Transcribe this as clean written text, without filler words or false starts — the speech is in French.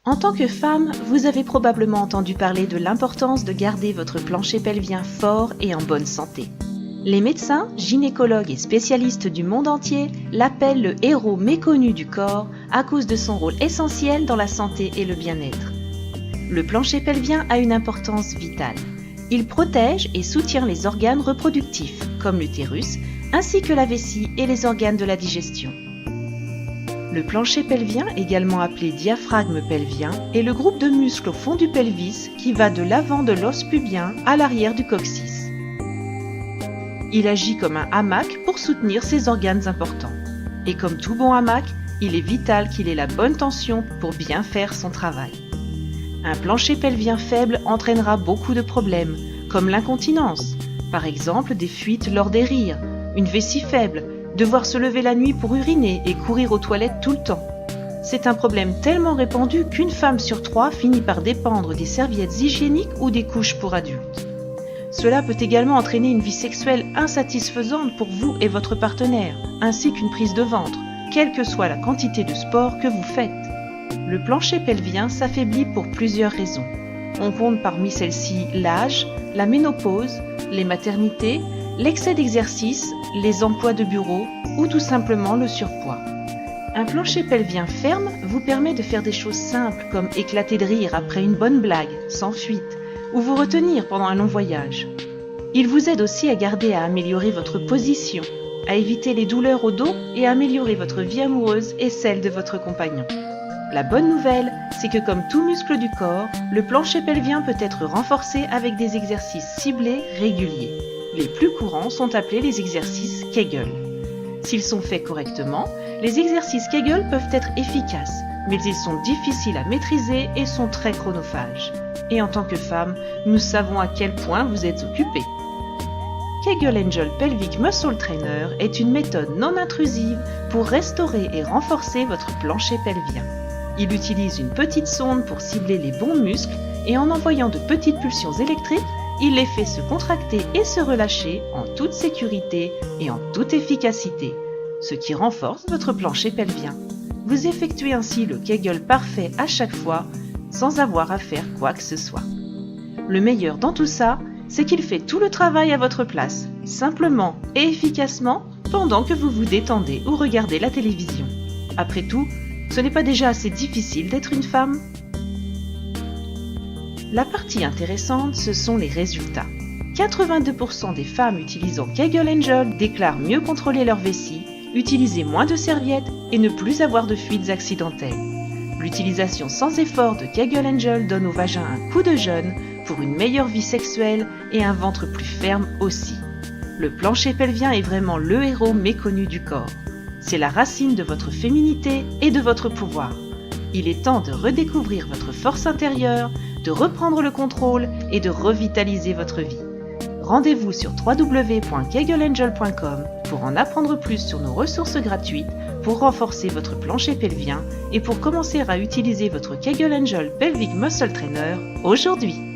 En tant que femme, vous avez probablement entendu parler de l'importance de garder votre plancher pelvien fort et en bonne santé. Les médecins, gynécologues et spécialistes du monde entier l'appellent le héros méconnu du corps à cause de son rôle essentiel dans la santé et le bien-être. Le plancher pelvien a une importance vitale. Il protège et soutient les organes reproductifs, comme l'utérus, ainsi que la vessie et les organes de la digestion. Le plancher pelvien, également appelé diaphragme pelvien, est le groupe de muscles au fond du pelvis qui va de l'avant de l'os pubien à l'arrière du coccyx. Il agit comme un hamac pour soutenir ces organes importants. Et comme tout bon hamac, il est vital qu'il ait la bonne tension pour bien faire son travail. Un plancher pelvien faible entraînera beaucoup de problèmes, comme l'incontinence, par exemple des fuites lors des rires, une vessie faible, devoir se lever la nuit pour uriner et courir aux toilettes tout le temps. C'est un problème tellement répandu qu'une femme sur 3 finit par dépendre des serviettes hygiéniques ou des couches pour adultes. Cela peut également entraîner une vie sexuelle insatisfaisante pour vous et votre partenaire, ainsi qu'une prise de ventre, quelle que soit la quantité de sport que vous faites. Le plancher pelvien s'affaiblit pour plusieurs raisons. On compte parmi celles-ci l'âge, la ménopause, les maternités, l'excès d'exercice, les emplois de bureau ou tout simplement le surpoids. Un plancher pelvien ferme vous permet de faire des choses simples comme éclater de rire après une bonne blague, sans fuite, ou vous retenir pendant un long voyage. Il vous aide aussi à garder et à améliorer votre position, à éviter les douleurs au dos et à améliorer votre vie amoureuse et celle de votre compagnon. La bonne nouvelle, c'est que comme tout muscle du corps, le plancher pelvien peut être renforcé avec des exercices ciblés réguliers. Les plus courants sont appelés les exercices Kegel. S'ils sont faits correctement, les exercices Kegel peuvent être efficaces, mais ils sont difficiles à maîtriser et sont très chronophages. Et en tant que femme, nous savons à quel point vous êtes occupée. Kegel Angel Pelvic Muscle Trainer est une méthode non intrusive pour restaurer et renforcer votre plancher pelvien. Il utilise une petite sonde pour cibler les bons muscles et en envoyant de petites pulsions électriques, il les fait se contracter et se relâcher en toute sécurité et en toute efficacité, ce qui renforce votre plancher pelvien. Vous effectuez ainsi le Kegel parfait à chaque fois, sans avoir à faire quoi que ce soit. Le meilleur dans tout ça, c'est qu'il fait tout le travail à votre place, simplement et efficacement, pendant que vous vous détendez ou regardez la télévision. Après tout, ce n'est pas déjà assez difficile d'être une femme ? La partie intéressante, ce sont les résultats. 82% des femmes utilisant Kegel Angel déclarent mieux contrôler leur vessie, utiliser moins de serviettes et ne plus avoir de fuites accidentelles. L'utilisation sans effort de Kegel Angel donne au vagin un coup de jeune pour une meilleure vie sexuelle et un ventre plus ferme aussi. Le plancher pelvien est vraiment le héros méconnu du corps. C'est la racine de votre féminité et de votre pouvoir. Il est temps de redécouvrir votre force intérieure, de reprendre le contrôle et de revitaliser votre vie. Rendez-vous sur www.kegelangel.com pour en apprendre plus sur nos ressources gratuites pour renforcer votre plancher pelvien et pour commencer à utiliser votre Kegel Angel Pelvic Muscle Trainer aujourd'hui.